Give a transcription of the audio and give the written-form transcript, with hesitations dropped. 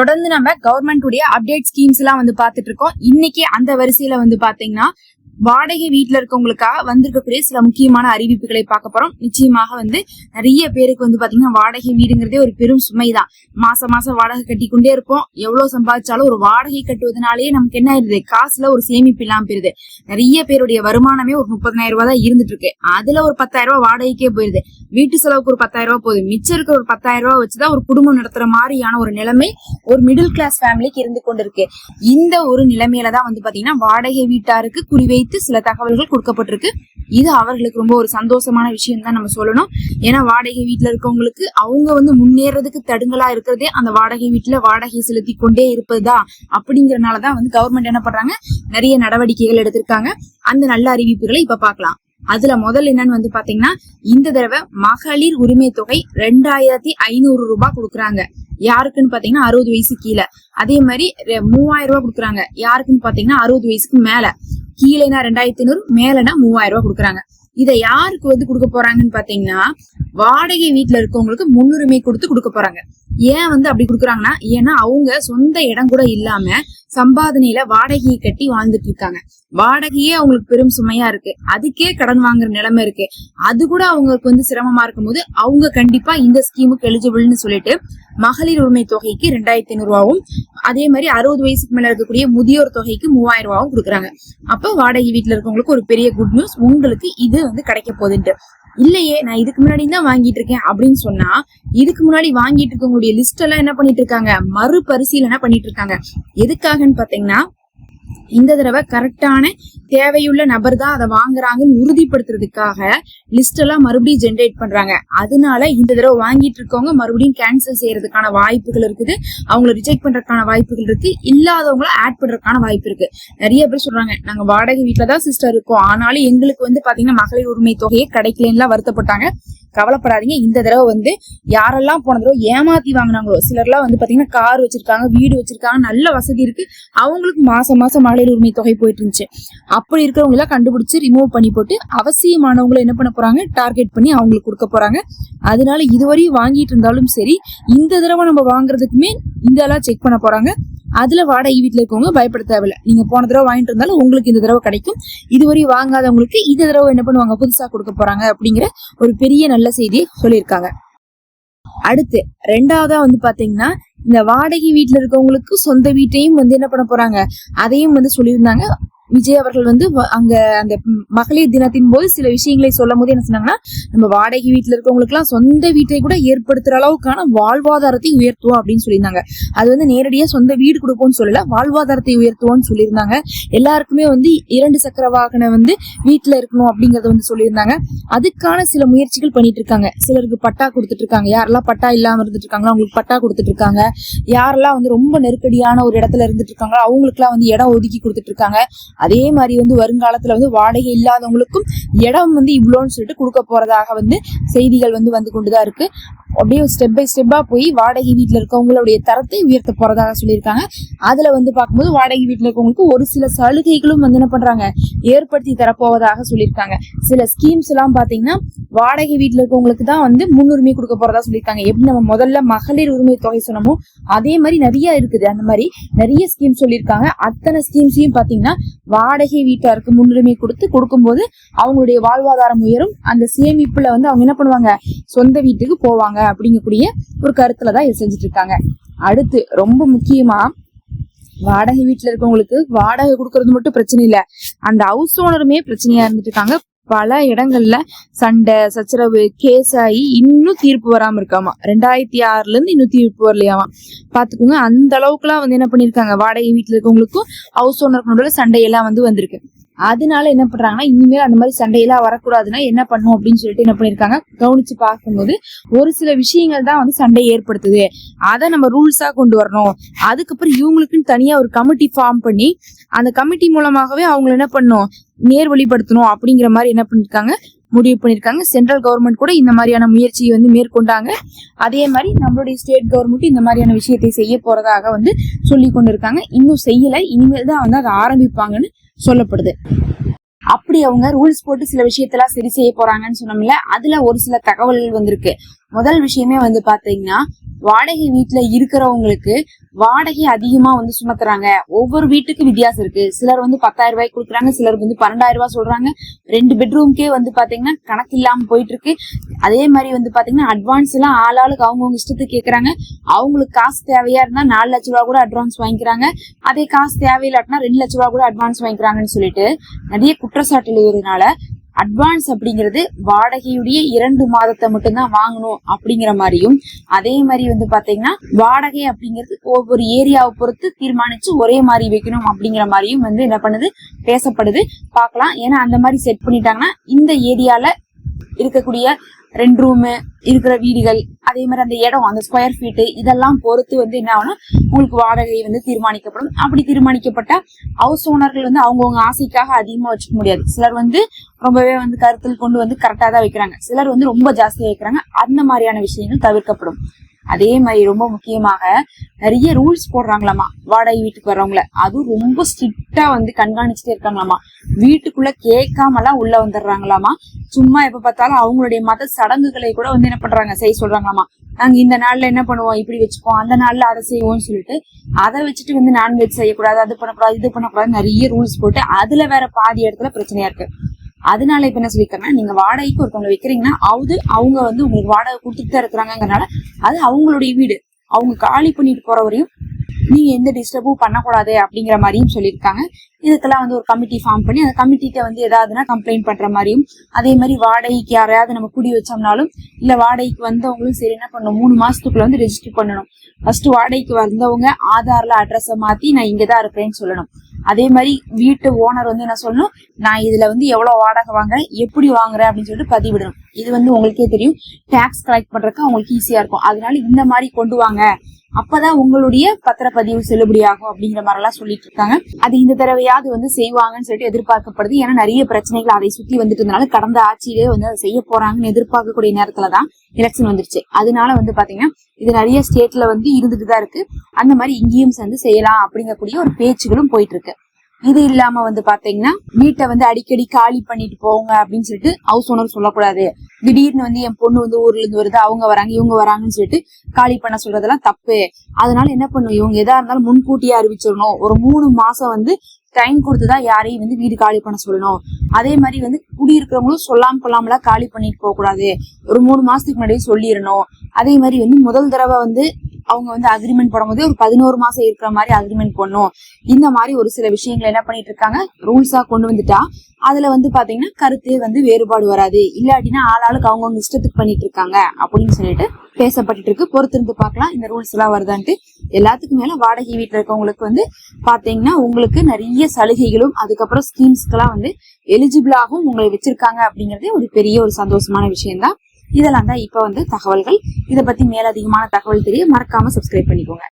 தொடர்ந்து நம்ம கவர்மெண்ட் உடைய அப்டேட் ஸ்கீம்ஸ் எல்லாம் பாத்துட்டு இருக்கோம். இன்னைக்கு அந்த வரிசையில பாத்தீங்கன்னா வாடகை வீட்டுல இருக்கவங்களுக்காக வந்திருக்கக்கூடிய சில முக்கியமான அறிவிப்புகளை பார்க்க போறோம். நிச்சயமாக நிறைய பேருக்கு பாத்தீங்கன்னா வாடகை வீடுங்கிறதே ஒரு பெரும் சுமைதான். மாசம் மாசம் வாடகை கட்டி கொண்டே இருப்போம். எவ்வளவு சம்பாதிச்சாலும் ஒரு வாடகை கட்டுவதனாலேயே நமக்கு என்ன ஆயிருது, காசுல ஒரு சேமிப்பு இல்லாம போயிருது. நிறைய பேருடைய வருமானமே ஒரு 30,000 ரூபாய் தான் இருந்துட்டு இருக்கு. அதுல ஒரு 10,000 ரூபாய் வாடகைக்கே போயிருது. வீட்டு செலவுக்கு ஒரு 10,000 ரூபாய் போகுது. மிச்சம் இருக்கிற ஒரு 10,000 ரூபாய் வச்சுதான் ஒரு குடும்பம் நடத்துற மாதிரியான ஒரு நிலைமை ஒரு மிடில் கிளாஸ் ஃபேமிலிக்கு இருந்து கொண்டு இருக்கு. இந்த ஒரு நிலைமையில தான் பாத்தீங்கன்னா வாடகை வீட்டாருக்கு குறிவைத்து சில தகவல்கள் கொடுக்கப்பட்டிருக்கு. இது அவர்களுக்கு ரொம்ப ஒரு சந்தோஷமான விஷயம் தான் நம்ம சொல்லணும். ஏன்னா வாடகை வீட்டுல இருக்கவங்களுக்கு அவங்க முன்னேறதுக்கு தடுங்களா இருக்கிறதே அந்த வாடகை வீட்டுல வாடகை செலுத்தி கொண்டே இருப்பதுதான். அப்படிங்கறதுனாலதான் கவர்மெண்ட் என்ன பண்றாங்க, நிறைய நடவடிக்கைகள் எடுத்திருக்காங்க. அந்த நல்ல அறிவிப்புகளை இப்ப பாக்கலாம். அதுல முதல் என்னன்னு பாத்தீங்கன்னா, இந்த தடவை மகளிர் உரிமை தொகை 2,500 ரூபாய் கொடுக்குறாங்க. யாருக்குன்னு பாத்தீங்கன்னா 60 வயசு கீழே. அதே மாதிரி 3,000 ரூபாய் கொடுக்குறாங்க. யாருக்குன்னு பாத்தீங்கன்னா 60 வயசுக்கு மேல. கீழேனா 2,500, மேலனா 3,000 ரூபாய் கொடுக்குறாங்க. இத யாருக்கு கொடுக்க போறாங்கன்னு பாத்தீங்கன்னா, வாடகை வீட்டுல இருக்கவங்களுக்கு முன்னுரிமை கொடுக்க போறாங்க. ஏன் அப்படி கொடுக்குறாங்கன்னா, ஏன்னா அவங்க சொந்த இடம் கூட இல்லாம சம்பாதனையில வாடகையை கட்டி வாழ்ந்துட்டு இருக்காங்க. வாடகையே அவங்களுக்கு பெரும் சுமையா இருக்கு. அதுக்கே கடன் வாங்குற நிலைமை இருக்கு. அது கூட அவங்களுக்கு சிரமமா இருக்கும் போது அவங்க கண்டிப்பா இந்த ஸ்கீமுக்கு எலிஜிபிள்னு சொல்லிட்டு மகளிர் உரிமை தொகைக்கு 2,500 ரூபாவும், அதே மாதிரி 60 வயசுக்கு மேல இருக்கக்கூடிய முதியோர் தொகைக்கு 3,000 ரூபாவும் கொடுக்குறாங்க. அப்ப வாடகை வீட்டுல இருக்கவங்களுக்கு ஒரு பெரிய குட் நியூஸ், உங்களுக்கு இது கிடைக்க போகுதுன்ட்டு. இல்லையே நான் இதுக்கு முன்னாடி தான் வாங்கிட்டு இருக்கேன் அப்படின்னு சொன்னா, இதுக்கு முன்னாடி வாங்கிட்டு இருக்கவங்களுடைய லிஸ்ட் எல்லாம் என்ன பண்ணிட்டு இருக்காங்க, மறுபரிசீலனை பண்ணிட்டு இருக்காங்க. எதுக்காகன்னு பாத்தீங்கன்னா, இந்த தடவை கரெக்டான தேவையுள்ள நபர் தான் அதை வாங்குறாங்கன்னு உறுதிப்படுத்துறதுக்காக லிஸ்ட் எல்லாம் மறுபடியும் ஜென்ரேட் பண்றாங்க. அதனால இந்த தடவை வாங்கிட்டு இருக்கவங்க மறுபடியும் கேன்சல் செய்யறதுக்கான வாய்ப்புகள் இருக்குது. அவங்களை ரிஜெக்ட் பண்றதுக்கான வாய்ப்புகள் இருக்கு. இல்லாதவங்களை ஆட் பண்றதுக்கான வாய்ப்பு இருக்கு. நிறைய பேர் சொல்றாங்க, நாங்க வாடகை வீட்டுலதான் சிஸ்டர் இருக்கோம், ஆனாலும் எங்களுக்கு பாத்தீங்கன்னா மகளிர் உரிமை தொகையே கிடைக்கலன்னு வருத்தப்பட்டாங்க. கவலைப்படாதீங்க. இந்த தடவை யாரெல்லாம் போன தடவை ஏமாத்தி வாங்கினாங்களோ, சிலர்லாம் பாத்தீங்கன்னா கார் வச்சிருக்காங்க, வீடு வச்சிருக்காங்க, நல்ல வசதி இருக்கு, அவங்களுக்கு மாசம் மாசம் மகளிர் உரிமை தொகை போயிட்டு இருந்துச்சு. அப்படி இருக்கிறவங்க எல்லாம் கண்டுபிடிச்சு ரிமூவ் பண்ணி போட்டு அவசியமானவங்களை என்ன பண்ண போறாங்க, டார்கெட் பண்ணி அவங்களுக்கு கொடுக்க போறாங்க. அதனால இதுவரையும் வாங்கிட்டு இருந்தாலும் சரி, இந்த தடவை நம்ம வாங்குறதுக்குமே இதெல்லாம் செக் பண்ண போறாங்க. அதுல வாடகை வீட்டுல இருக்கவங்க பயப்பட தேவையில்ல. நீங்க போன தடவை வாங்கிட்டு இருந்தாலும் உங்களுக்கு இந்த தடவை கிடைக்கும். இதுவரையும் வாங்காதவங்களுக்கு இந்த தடவை என்ன பண்ணுவாங்க, புதுசா கொடுக்க போறாங்க அப்படிங்கிற ஒரு பெரிய நல்ல செய்தியை சொல்லியிருக்காங்க. அடுத்து ரெண்டாவதா பாத்தீங்கன்னா, இந்த வாடகை வீட்டுல இருக்கவங்களுக்கு சொந்த வீட்டையும் என்ன பண்ண போறாங்க, அதையும் சொல்லியிருந்தாங்க. விஜய் அவர்கள் அங்க அந்த மகளிர் தினத்தின் போது சில விஷயங்களை சொல்லும் போது என்ன சொன்னாங்கன்னா, நம்ம வாடகை வீட்டுல இருக்கவங்களுக்கு எல்லாம் சொந்த வீட்டை கூட ஏற்படுத்துற அளவுக்கான வாழ்வாதாரத்தை உயர்த்துவோம் அப்படின்னு சொல்லியிருந்தாங்க. அது நேரடியா சொந்த வீடு கொடுப்போம்னு சொல்லல, வாழ்வாதாரத்தை உயர்த்துவோம்னு சொல்லியிருந்தாங்க. எல்லாருக்குமே 2 சக்கர வாகனம் வீட்டுல இருக்கணும் அப்படிங்கறத சொல்லியிருந்தாங்க. அதுக்கான சில முயற்சிகள் பண்ணிட்டு இருக்காங்க. சிலருக்கு பட்டா கொடுத்துட்டு இருக்காங்க. யாரெல்லாம் பட்டா இல்லாம இருந்துட்டு இருக்காங்களோ அவங்களுக்கு பட்டா கொடுத்துட்டு இருக்காங்க. யாரெல்லாம் ரொம்ப நெருக்கடியான ஒரு இடத்துல இருந்துட்டு இருக்காங்களோ அவங்களுக்கு எல்லாம் இடம் ஒதுக்கி கொடுத்துட்டு இருக்காங்க. அதே மாதிரி வருங்காலத்துல வாடகை இல்லாதவங்களுக்கும் இடம் இவ்வளோன்னு சொல்லிட்டு கொடுக்க போறதாக செய்திகள் வந்து கொண்டுதான் இருக்கு. அப்படியே ஸ்டெப் பை ஸ்டெப்பா போய் வாடகை வீட்டுல இருக்கவங்களுடைய தரத்தை உயர்த்த போறதாக சொல்லியிருக்காங்க. அதுல பார்க்கும்போது வாடகை வீட்டுல இருக்கவங்களுக்கு ஒரு சில சலுகைகளும் என்ன பண்றாங்க, ஏற்படுத்தி தரப்போவதாக சொல்லியிருக்காங்க. சில ஸ்கீம்ஸ் எல்லாம் பாத்தீங்கன்னா வாடகை வீட்டுல இருக்கவங்களுக்கு தான் முன்னுரிமை கொடுக்க போறதா சொல்லியிருக்காங்க. எப்படி நம்ம முதல்ல மகளிர் உரிமை தொகை சொன்னமோ அதே மாதிரி நிறைய இருக்குது. அந்த மாதிரி நிறைய ஸ்கீம் சொல்லியிருக்காங்க. அத்தனை ஸ்கீம்ஸையும் பாத்தீங்கன்னா வாடகை வீட்டாருக்கு முன்னுரிமை கொடுக்கும்போது அவங்களுடைய வாழ்வாதாரம் உயரும். அந்த சேமிப்புல அவங்க என்ன பண்ணுவாங்க, சொந்த வீட்டுக்கு போவாங்க அப்படிங்கக்கூடிய ஒரு கருத்துலதான் இது செஞ்சுட்டு இருக்காங்க. அடுத்து ரொம்ப முக்கியமா, வாடகை வீட்டுல இருக்கவங்களுக்கு வாடகை கொடுக்கறது மட்டும் பிரச்சனை இல்ல, அந்த ஹவுஸ் ஓனருமே பிரச்சனையா இருந்துட்டு இருக்காங்க. பல இடங்கள்ல சண்டை சச்சரவு கேஸ் ஆகி இன்னும் தீர்ப்பு வராம இருக்காமா. 2006ல இருந்து இன்னும் தீர்ப்பு வரலையாமா. பாத்துக்கோங்க, அந்த அளவுக்கு எல்லாம் என்ன பண்ணிருக்காங்க, வாடகை வீட்டுல இருக்கவங்களுக்கும் ஹவுஸ் ஓனருக்கும் சண்டையெல்லாம் வந்திருக்கு. அதனால என்ன பண்றாங்கன்னா, இனிமேல் அந்த மாதிரி சண்டையெல்லாம் வரக்கூடாதுன்னா என்ன பண்ணும் அப்படின்னு சொல்லிட்டு என்ன பண்ணிருக்காங்க, கவனிச்சு பார்க்கும்போது ஒரு சில விஷயங்கள் தான் சண்டை ஏற்படுத்துது, அதை நம்ம ரூல்ஸா கொண்டு வரணும். அதுக்கப்புறம் இவங்களுக்குன்னு தனியா ஒரு கமிட்டி ஃபார்ம் பண்ணி அந்த கமிட்டி மூலமாகவே அவங்களை என்ன பண்ணும், நேர்வழிப்படுத்தணும் அப்படிங்கிற மாதிரி என்ன பண்ணிருக்காங்க, முடிவு பண்ணிருக்காங்க. சென்ட்ரல் கவர்மெண்ட் கூட இந்த மாதிரியான முயற்சியை மேற்கொண்டாங்க. அதே மாதிரி நம்மளுடைய ஸ்டேட் கவர்மெண்ட் இந்த மாதிரியான விஷயத்தை செய்ய போறதாக சொல்லி கொண்டு இருக்காங்க. இன்னும் செய்யல, இனிமேல் தான் அதை ஆரம்பிப்பாங்கன்னு சொல்லப்படுது. அப்படி அவங்க ரூல்ஸ் போட்டு சில விஷயத்தெல்லாம் சரி செய்ய போறாங்கன்னு சொன்னோம்ல, அதுல ஒரு சில தகவல்கள் வந்திருக்கு. முதல் விஷயமே வந்து பாத்தீங்கன்னா வாடகை வீட்டுல இருக்கிறவங்களுக்கு வாடகை அதிகமா வந்து சுமத்துறாங்க. ஒவ்வொரு வீட்டுக்கு வித்தியாசம் இருக்கு. சிலர் வந்து 10,000 ரூபாய்க்கு கொடுக்குறாங்க, சிலர் வந்து 12,000 ரூபாய் சொல்றாங்க. 2 பெட்ரூம்க்கே வந்து பாத்தீங்கன்னா கணக்கு இல்லாம போயிட்டு இருக்கு. அதே மாதிரி வந்து பாத்தீங்கன்னா அட்வான்ஸ் எல்லாம் ஆளாளுக்கு அவங்கவுங்க இஷ்டத்துக்கு கேக்குறாங்க. அவங்களுக்கு காசு தேவையா இருந்தா 4 லட்சம் ரூபாய் கூட அட்வான்ஸ் வாங்கிக்கிறாங்க. அதே காசு தேவையில்லாட்டினா 2 லட்சம் ரூபாய் கூட அட்வான்ஸ் வாங்கிக்கிறாங்கன்னு சொல்லிட்டு நிறைய குற்றச்சாட்டு எழுதுறதுனால அட்வான்ஸ் அப்படிங்கிறது வாடகையுடைய 2 மாதத்தை மட்டும்தான் வாங்கணும் அப்படிங்கிற மாதிரியும், அதே மாதிரி வந்து பாத்தீங்கன்னா வாடகை அப்படிங்கிறது ஒவ்வொரு ஏரியாவை பொறுத்து தீர்மானிச்சு ஒரே மாதிரி வைக்கணும் அப்படிங்கிற மாதிரியும் வந்து என்ன பண்ணுது பேசப்படுது. பார்க்கலாம். ஏன்னா அந்த மாதிரி செட் பண்ணிட்டாங்கன்னா இந்த ஏரியால இருக்கக்கூடிய 2 ரூம் இருக்கிற வீடுகள், அதே மாதிரி அந்த இடம், அந்த ஸ்கொயர் ஃபீட் இதெல்லாம் பொறுத்து வந்து என்ன ஆகணும், உங்களுக்கு வாடகை வந்து தீர்மானிக்கப்படும். அப்படி தீர்மானிக்கப்பட்ட ஹவுஸ் ஓனர்கள் வந்து அவங்கவுங்க ஆசைக்காக அதிகமா வச்சுக்க முடியாது. சிலர் வந்து ரொம்பவே வந்து கருத்தில் கொண்டு வந்து கரெக்டா தான் வைக்கிறாங்க, சிலர் வந்து ரொம்ப ஜாஸ்தியா வைக்கிறாங்க. அந்த மாதிரியான விஷயங்கள் தவிர்க்கப்படும். அதே மாதிரி ரொம்ப முக்கியமாக நிறைய ரூல்ஸ் போடுறாங்களாமா வாடகை வீட்டுக்கு வர்றவங்கள. அதுவும் ரொம்ப ஸ்ட்ரிக்டா வந்து கண்காணிச்சுட்டே இருக்காங்களாமா. வீட்டுக்குள்ள கேட்காமலாம் உள்ள வந்துடுறாங்களாமா. சும்மா எப்ப பார்த்தாலும் அவங்களுடைய மத சடங்குகளை கூட வந்து என்ன பண்றாங்க செய்ய சொல்றாங்களாமா. நாங்க இந்த நாள்ல என்ன பண்ணுவோம், இப்படி வச்சுப்போம், அந்த நாள்ல அதை செய்வோம்னு சொல்லிட்டு அதை வச்சுட்டு வந்து நான்வெஜ் செய்யக்கூடாது, அது பண்ணக்கூடாது, இது பண்ணக்கூடாது, நிறைய ரூல்ஸ் போட்டு அதுல வேற பாதி இடத்துல பிரச்சனையா இருக்கு. அதனால இப்ப என்ன சொல்லிருக்காங்கன்னா, நீங்க வாடகைக்கு ஒருத்தவங்களை வைக்கிறீங்கன்னா அவங்க வந்து உங்களுக்கு வாடகை கொடுத்துட்டு தான் இருக்கிறாங்கிறனால அது அவங்களுடைய வீடு, அவங்க காலி பண்ணிட்டு போற வரையும் நீங்க எந்த டிஸ்டர்பும் பண்ணக்கூடாது அப்படிங்கிற மாதிரியும் சொல்லியிருக்காங்க. இதுக்கெல்லாம் வந்து ஒரு கமிட்டி ஃபார்ம் பண்ணி அந்த கமிட்டிட்ட வந்து ஏதாவதுன்னா கம்ப்ளைண்ட் பண்ற மாதிரியும், அதே மாதிரி வாடகைக்கு யாரையாவது நம்ம குடி வச்சோம்னாலும் இல்ல வாடகைக்கு வந்தவங்களும் சரி என்ன பண்ணணும், 3 மாசத்துக்குள்ள வந்து ரெஜிஸ்டர் பண்ணணும். ஃபர்ஸ்ட் வாடகைக்கு வந்தவங்க ஆதார்ல அட்ரஸ மாத்தி நான் இங்கதான் இருக்கிறேன்னு சொல்லணும். அதே மாதிரி வீட்டு ஓனர் வந்து என்ன சொல்லணும், நான் இதுல வந்து எவ்வளவு வாடகை வாங்குறேன், எப்படி வாங்குறேன் அப்படின்னு சொல்லிட்டு பதிவிடணும். இது வந்து உங்களுக்கே தெரியும், டாக்ஸ் கலெக்ட் பண்றதுக்கு அவங்களுக்கு ஈஸியா இருக்கும். அதனால இந்த மாதிரி கொண்டு வாங்க, அப்பதான் உங்களுடைய பத்திரப்பதிவு செல்லுபடியாகும் அப்படிங்கிற மாதிரி எல்லாம் சொல்லிட்டு இருக்காங்க. அது இந்த தடவையாவது வந்து செய்வாங்கன்னு சொல்லிட்டு எதிர்பார்க்கப்படுது. ஏன்னா நிறைய பிரச்சனைகள் அதை சுத்தி வந்துட்டு இருந்தனால கடந்த ஆட்சியிலே வந்து அதை செய்ய போறாங்கன்னு எதிர்பார்க்கக்கூடிய நேரத்துலதான் எலெக்ஷன் வந்துருச்சு. அதனால வந்து பாத்தீங்கன்னா இது நிறைய ஸ்டேட்ல வந்து இருந்துட்டுதான் இருக்கு. அந்த மாதிரி இங்கேயும் சேர்ந்து செய்யலாம் அப்படிங்கக்கூடிய ஒரு பேச்சுகளும் போயிட்டு இருக்கு. இது இல்லாம வந்து பாத்தீங்கன்னா வீட்டை வந்து அடிக்கடி காலி பண்ணிட்டு போங்க அப்படின்னு சொல்லிட்டு ஹவுஸ் ஓனர் சொல்லக்கூடாது. திடீர்னு வந்து என் பொண்ணு வந்து ஊர்ல இருந்து வருது, அவங்க வராங்க இவங்க வராங்கன்னு சொல்லிட்டு காலி பண்ண சொல்றதெல்லாம் தப்பு. அதனால என்ன பண்ணும், இவங்க எதா இருந்தாலும் முன்கூட்டியே அறிவிச்சிடணும். ஒரு 3 மாசம் வந்து டைம் கொடுத்துதான் யாரையும் வந்து வீடு காலி பண்ண சொல்லணும். அதே மாதிரி வந்து குடியிருக்கிறவங்களும் சொல்லாம கொள்ளாமலாம் காலி பண்ணிட்டு போக கூடாது. ஒரு 3 மாசத்துக்கு முன்னாடியே சொல்லிடணும். அதே மாதிரி வந்து முதல் தடவை வந்து அவங்க வந்து அக்ரிமெண்ட் போடும்போது ஒரு 11 மாசம் இருக்கிற மாதிரி அக்ரிமெண்ட் பண்ணும். இந்த மாதிரி ஒரு சில விஷயங்களை என்ன பண்ணிட்டு இருக்காங்க, ரூல்ஸா கொண்டு வந்துட்டா அதுல வந்து பாத்தீங்கன்னா கருத்து வந்து வேறுபாடு வராது. இல்லாட்டினா ஆளாளுக்கு அவங்கவுங்க இஷ்டத்துக்கு பண்ணிட்டு இருக்காங்க அப்படின்னு சொல்லிட்டு பேசப்பட்டு இருக்கு. பொறுத்திருந்து பார்க்கலாம் இந்த ரூல்ஸ் எல்லாம் வருதான்ட்டு. எல்லாத்துக்கும் மேல வாடகை வீட்டுல இருக்கவங்களுக்கு வந்து பாத்தீங்கன்னா உங்களுக்கு நிறைய சலுகைகளும் அதுக்கப்புறம் ஸ்கீம்ஸ்க்கெல்லாம் வந்து எலிஜிபிளாகவும் உங்களை வச்சிருக்காங்க அப்படிங்கறதே ஒரு பெரிய ஒரு சந்தோஷமான விஷயம் தான். இதெல்லாம் தான் இப்ப வந்து தகவல்கள். இதை பத்தி மேலதிகமான தகவல் தெரிய மறக்காம சப்ஸ்கிரைப் பண்ணிக்கோங்க.